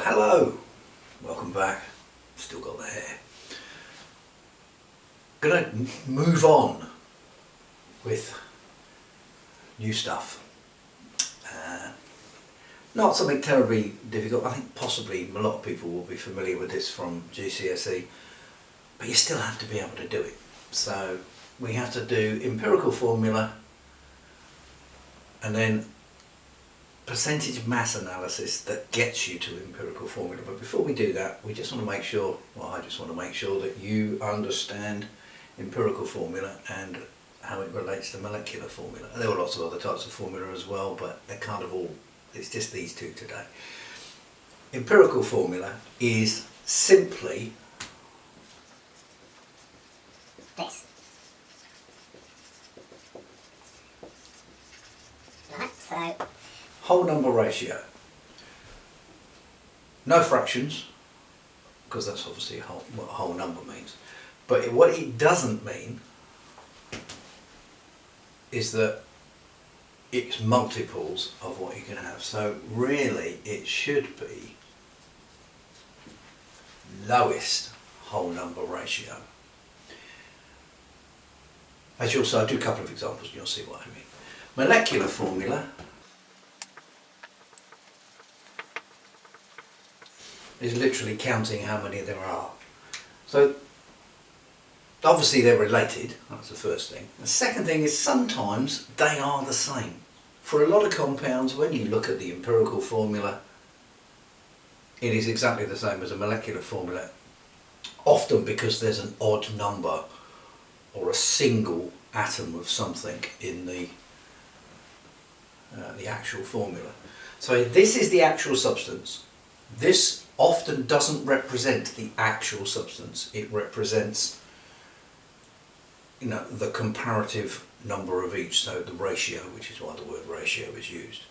hello, welcome back. Still got the hair. Gonna move on with new stuff. Not something terribly difficult. I think possibly a lot of people will be familiar with this from GCSE, but you still have to be able to do it. So we have to do empirical formula and then percentage mass analysis that gets you to empirical formula. But before we do that, we just want to make sure, well, I just want to make sure that you understand empirical formula and how it relates to molecular formula. And there were lots of other types of formula as well, but they're kind of all, it's just these two today. Empirical formula is simply this. Right, so whole number ratio. No fractions, because that's obviously what a whole number means. But what it doesn't mean is that it's multiples of what you can have. So really it should be lowest whole number ratio. As you'll see, I'll do a couple of examples and you'll see what I mean. Molecular formula is literally counting how many there are. So obviously they're related, that's the first thing. The second thing is sometimes they are the same. For a lot of compounds, when you look at the empirical formula, it is exactly the same as a molecular formula, often because there's an odd number or a single atom of something in the actual formula. So this is the actual substance. This often doesn't represent the actual substance. It represents, you know, the comparative number of each, so the ratio, which is why the word ratio is used.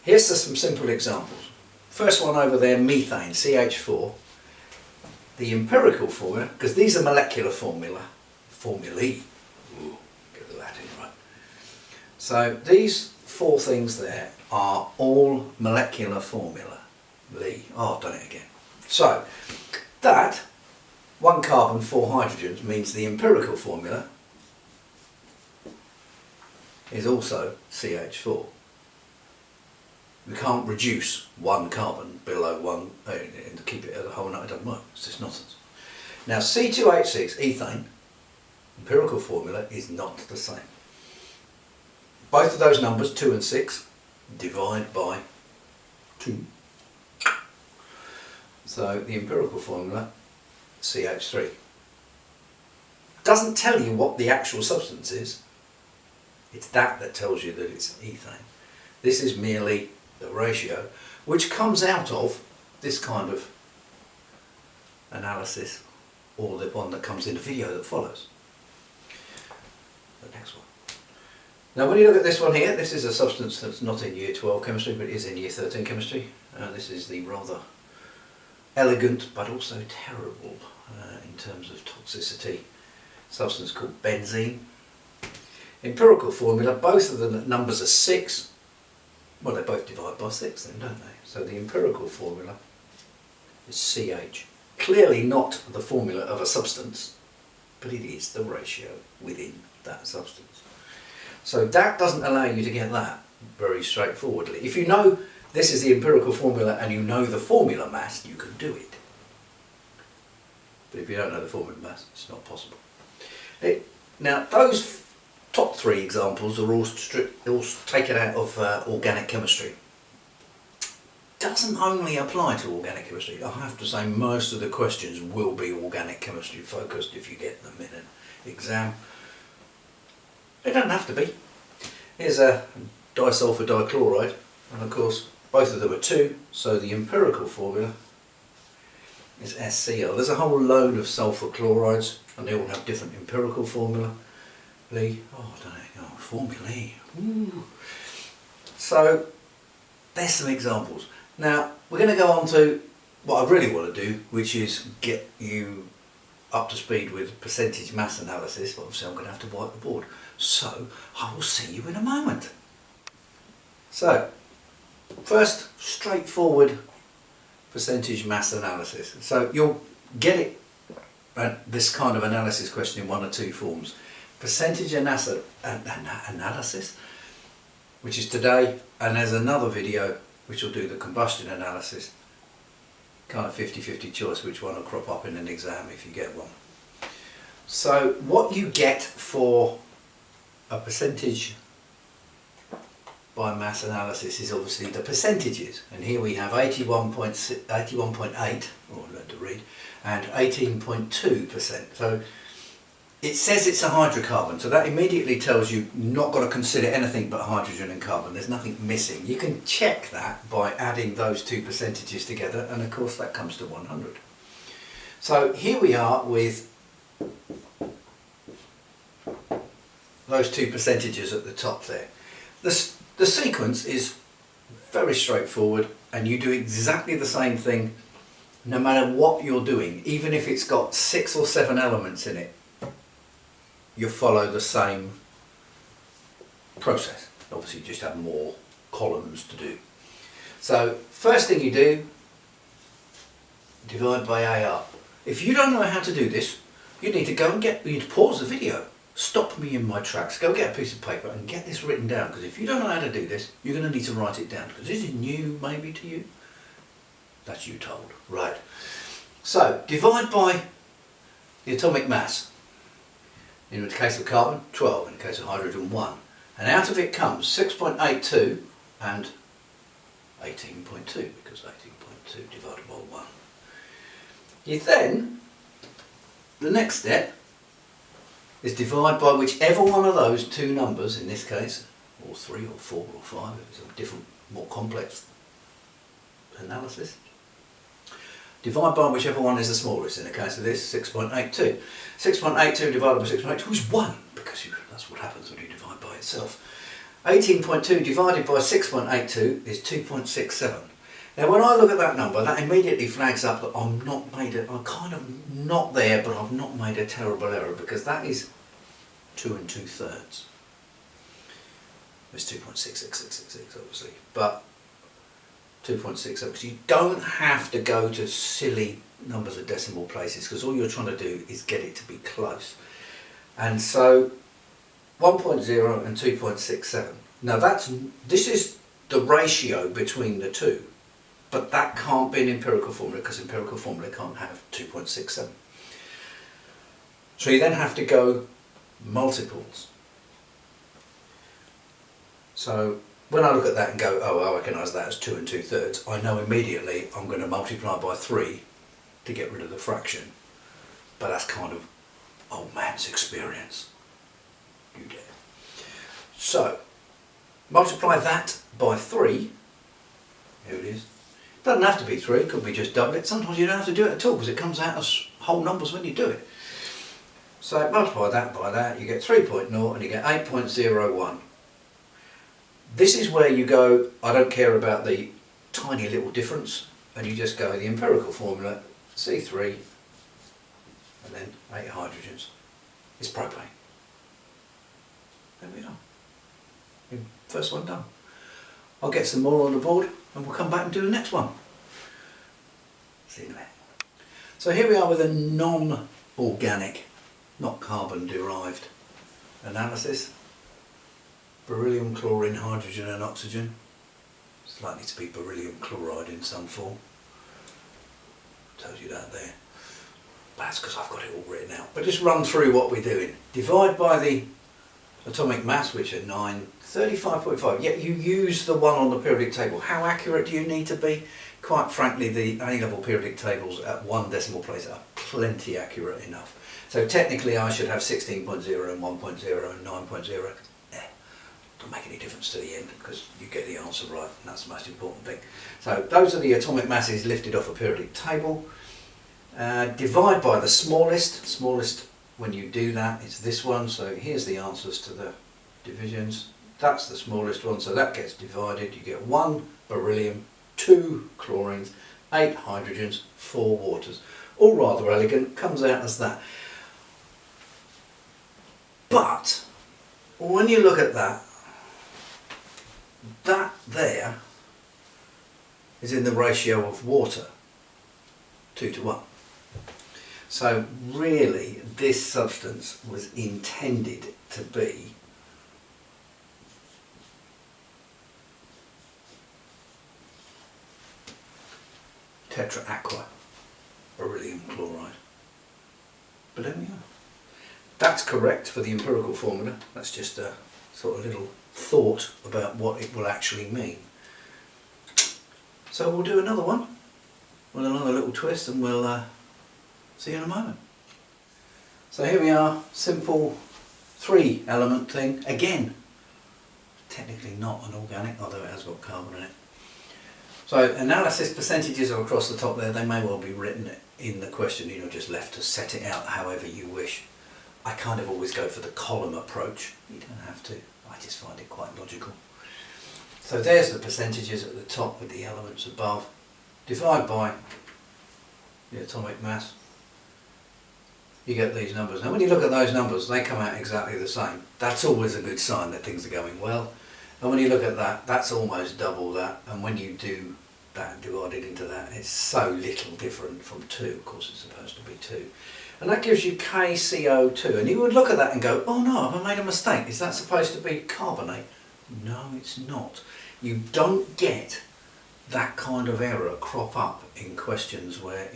Here's just some simple examples. First one over there, methane, CH4. The empirical formula, because these are molecular formulae. Ooh, get the Latin right. So these four things there are all molecular formula. Oh, I've done it again. So that 1 carbon, 4 hydrogens means the empirical formula is also CH4. We can't reduce 1 carbon below 1 and keep it at a whole number. It doesn't work. It's just nonsense. Now C2H6, ethane, empirical formula is not the same. Both of those numbers, 2 and 6, divide by 2. So the empirical formula, CH3. Doesn't tell you what the actual substance is. It's that tells you that it's ethane. This is merely the ratio, which comes out of this kind of analysis, or the one that comes in the video that follows. The next one. Now when you look at this one here, this is a substance that's not in year 12 chemistry, but is in year 13 chemistry. This is the rather elegant but also terrible in terms of toxicity substance called benzene. Empirical formula, both of the numbers are 6. Well, they both divide by 6 then, don't they? So the empirical formula is CH. Clearly not the formula of a substance, but it is the ratio within that substance. So that doesn't allow you to get that very straightforwardly. If you know this is the empirical formula and you know the formula mass, you can do it. But if you don't know the formula mass, it's not possible. Now those top 3 examples are all taken out of organic chemistry. Doesn't only apply to organic chemistry. I have to say most of the questions will be organic chemistry focused if you get them in an exam. They don't have to be. Here's a disulfur dichloride, and of course both of them are 2, so the empirical formula is SCl. There's a whole load of sulfur chlorides and they all have different empirical formula. Formulae. Ooh. So there's some examples. Now we're going to go on to what I really want to do, which is get you up to speed with percentage mass analysis. But obviously I'm going to have to wipe the board. So I will see you in a moment. So first, straightforward percentage mass analysis. So you'll get it, this kind of analysis question in one or two forms. Percentage analysis, which is today, and there's another video which will do the combustion analysis, kind of 50-50 choice which one will crop up in an exam if you get one. So what you get for a percentage by mass analysis is obviously the percentages, and here we have 81.8, or I learned to read, and 18.2%. So it says it's a hydrocarbon, so that immediately tells you you've not got to consider anything but hydrogen and carbon. There's nothing missing. You can check that by adding those two percentages together, and of course that comes to 100. So here we are with those two percentages at the top there. The sequence is very straightforward, and you do exactly the same thing no matter what you're doing. Even if it's got 6 or 7 elements in it, you follow the same process. Obviously you just have more columns to do. So first thing you do, divide by AR. If you don't know how to do this, you need to go and you need to pause the video, stop me in my tracks, go get a piece of paper and get this written down, because if you don't know how to do this, you're going to need to write it down, because this is new maybe to you. That's you told. Right. So divide by the atomic mass. In the case of carbon, 12. In the case of hydrogen, 1. And out of it comes 6.82 and 18.2, because 18.2 divided by 1. You then, the next step is divide by whichever one of those two numbers, in this case, or 3 or 4 or 5, it's a different, more complex analysis. Divide by whichever one is the smallest. In the case of this, 6.82. 6.82 divided by 6.82 is 1, because that's what happens when you divide by itself. 18.2 divided by 6.82 is 2.67. Now when I look at that number, that immediately flags up that I'm kind of not there, but I've not made a terrible error, because that is 2 2/3. It's 2.66666 obviously, but 2.67, because you don't have to go to silly numbers of decimal places, because all you're trying to do is get it to be close. And so 1.0 and 2.67. Now this is the ratio between the two, but that can't be an empirical formula, because empirical formula can't have 2.67. So you then have to go multiples. So when I look at that and go, oh, I recognise that as 2 2/3, I know immediately I'm going to multiply by 3 to get rid of the fraction. But that's kind of old man's experience. You dare. So, multiply that by 3. Here it is. Doesn't have to be 3, it could be just double it. Sometimes you don't have to do it at all, because it comes out as whole numbers when you do it. So multiply that by that, you get 3.0 and you get 8.01. This is where you go, I don't care about the tiny little difference, and you just go the empirical formula, C3, and then 8 hydrogens. It's propane. There we are. First one done. I'll get some more on the board and we'll come back and do the next one. See you in a minute. So here we are with a non-organic, not carbon derived analysis. Beryllium, chlorine, hydrogen and oxygen. It's likely to be beryllium chloride in some form. Tells you that there. That's because I've got it all written out. But just run through what we're doing. Divide by the atomic mass, which are 935.5. Yet you use the one on the periodic table. How accurate do you need to be? Quite frankly, the A-level periodic tables at 1 decimal place are plenty accurate enough. So technically I should have 16.0 and 1.0 and 9.0. Doesn't make any difference to the end, because you get the answer right, and that's the most important thing. So those are the atomic masses lifted off a periodic table. Divide by the smallest. Smallest, when you do that, it's this one. So here's the answers to the divisions. That's the smallest one, so that gets divided. You get 1 beryllium, 2 chlorines, 8 hydrogens, 4 waters. All rather elegant, comes out as that. But when you look at that, that there is in the ratio of water. 2 to 1. So really this substance was intended to be tetra-aqua beryllium chloride. But there we are. That's correct for the empirical formula. That's just a sort of little thought about what it will actually mean. So we'll do another one with another little twist, and we'll see you in a moment. So here we are, simple 3 element thing. Again, technically not an organic, although it has got carbon in it. So analysis percentages are across the top there. They may well be written in the question, you know, just left to set it out however you wish. I kind of always go for the column approach. You don't have to. I just find it quite logical. So there's the percentages at the top with the elements above. Divide by the atomic mass. You get these numbers. Now when you look at those numbers, they come out exactly the same. That's always a good sign that things are going well. And when you look at that, that's almost double that. And when you do that divided into that, it's so little different from 2. Of course it's supposed to be 2. And that gives you KCO2. And you would look at that and go, oh no, have I made a mistake? Is that supposed to be carbonate? No, it's not. You don't get that kind of error crop up in questions where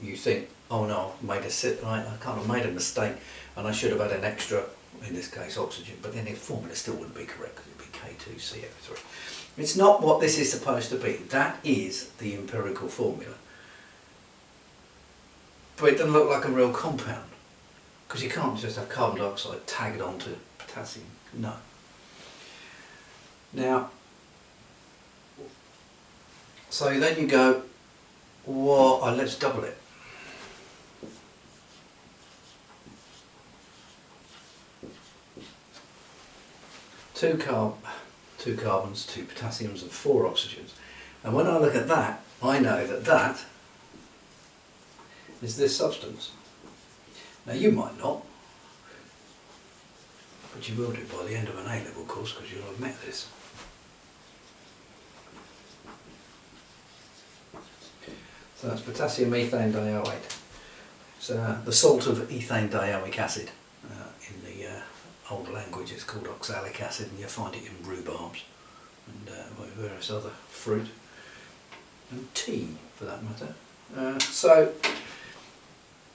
you think, oh no, I kind of made a mistake and I should have had an extra, in this case oxygen, but then the formula still wouldn't be correct because it would be K2CO3. It's not what this is supposed to be. That is the empirical formula. But it doesn't look like a real compound because you can't just have carbon dioxide tagged onto potassium. No. Now, so then you go, well, let's double it. Two carbons, 2 potassiums and 4 oxygens. And when I look at that, I know that that is this substance. Now you might not, but you will do by the end of an A-level course because you'll have met this. So that's potassium ethane dioate. It's the salt of ethane dioic acid. In the old language it's called oxalic acid, and you find it in rhubarbs and various other fruit and tea for that matter. So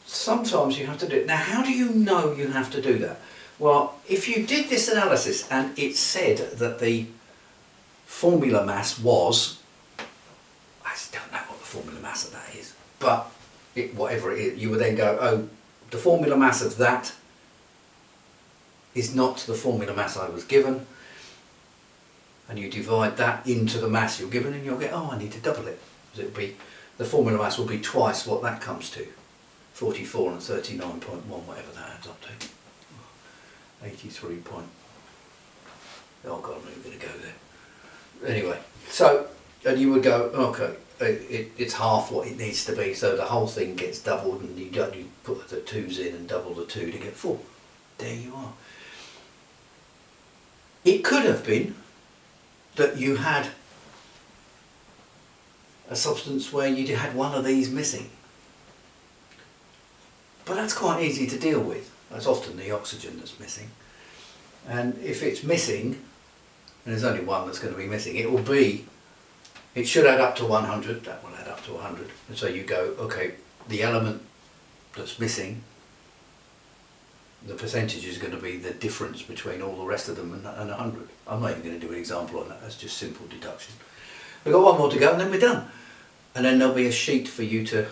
sometimes you have to do it. Now how do you know you have to do that? Well, if you did this analysis and it said that the formula mass was, I just don't know what the formula mass of that is, but whatever it is, you would then go, oh, the formula mass of that is not the formula mass I was given, and you divide that into the mass you're given and you'll get, oh, I need to double it. Because it'll be, the formula mass will be twice what that comes to. 44 and 39.1, whatever that adds up to. 83 point, oh god, I'm not even going to go there. Anyway, so, and you would go, okay, it's half what it needs to be, so the whole thing gets doubled, and you put the 2's in and double the 2 to get 4. There you are. It could have been that you had a substance where you had one of these missing. But that's quite easy to deal with. That's often the oxygen that's missing. And if it's missing, and there's only one that's going to be missing, it should add up to 100, that will add up to 100. And so you go, okay, the element that's missing, the percentage is going to be the difference between all the rest of them and 100. I'm not even going to do an example on that, that's just simple deduction. We've got one more to go and then we're done. And then there'll be a sheet for you to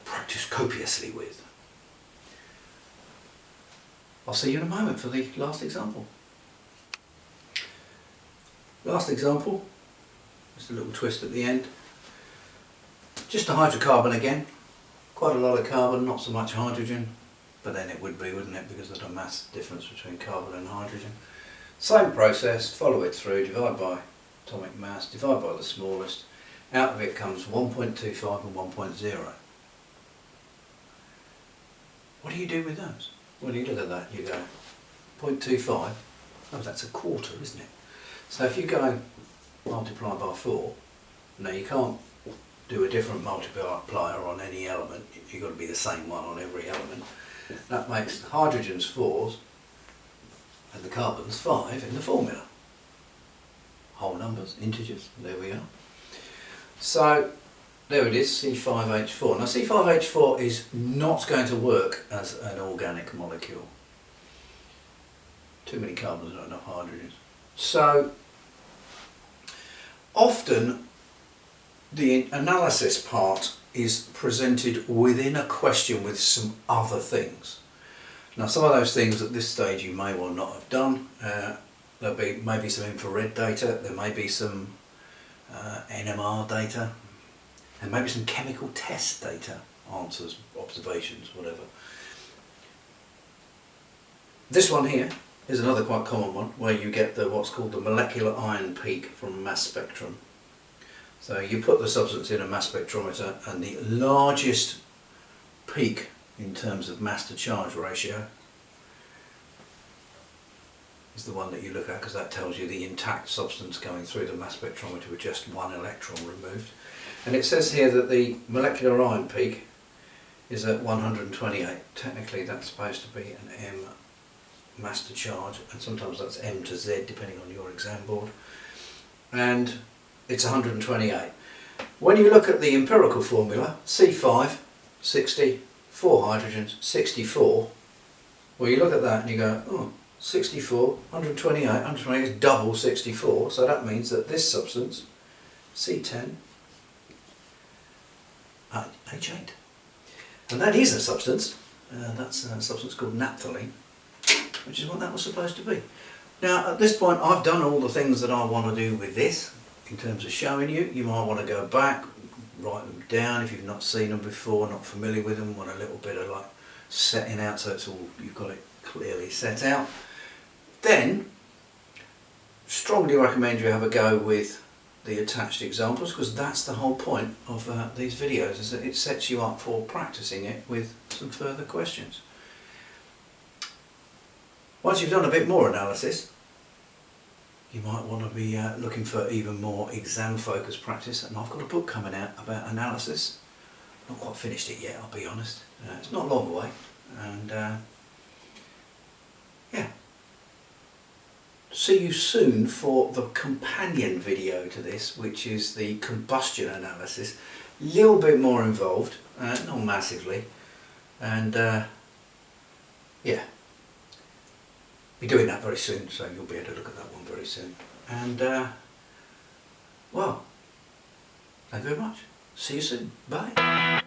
practice copiously with. I'll see you in a moment for the last example. Last example, just a little twist at the end. Just a hydrocarbon again. Quite a lot of carbon, not so much hydrogen, but then it would be, wouldn't it, because of the mass difference between carbon and hydrogen. Same process, follow it through, divide by atomic mass, divide by the smallest. Out of it comes 1.25 and 1.0. What do you do with those? Well, you look at that, you go 0.25, oh, that's a quarter, isn't it? So if you go multiply by 4, now you can't do a different multiplier on any element. You've got to be the same one on every element. That makes the hydrogens 4s and the carbons 5 in the formula. Whole numbers, integers, there we are. So there it is, C5H4. Now C5H4 is not going to work as an organic molecule. Too many carbons, not enough hydrogens. So often the analysis part is presented within a question with some other things. Now some of those things at this stage you may well not have done. There'll be maybe some infrared data, there may be some NMR data, and maybe some chemical test data, answers, observations, whatever. This one here is another quite common one where you get what's called the molecular ion peak from a mass spectrum. So you put the substance in a mass spectrometer and the largest peak in terms of mass to charge ratio is the one that you look at, because that tells you the intact substance going through the mass spectrometer with just one electron removed. And it says here that the molecular ion peak is at 128. Technically that's supposed to be an M mass to charge, and sometimes that's M to Z depending on your exam board. And it's 128. When you look at the empirical formula, C5, 60, 4 hydrogens, 64, well you look at that and you go, oh, 64, 128, 128 is double 64, so that means that this substance, C10, H8, and that is a substance, that's a substance called naphthalene, which is what that was supposed to be. Now at this point I've done all the things that I want to do with this in terms of showing you. You might want to go back, write them down if you've not seen them before, not familiar with them, want a little bit of like setting out so it's all, you've got it clearly set out. Then strongly recommend you have a go with the attached examples, because that's the whole point of these videos, is that it sets you up for practicing it with some further questions. Once you've done a bit more analysis, you might want to be looking for even more exam focused practice, and I've got a book coming out about analysis. Not quite finished it yet, I'll be honest. It's not long away, and yeah. See you soon for the companion video to this, which is the combustion analysis. A little bit more involved, not massively, and yeah, be doing that very soon, so you'll be able to look at that one very soon. And well, thank you very much. See you soon. Bye.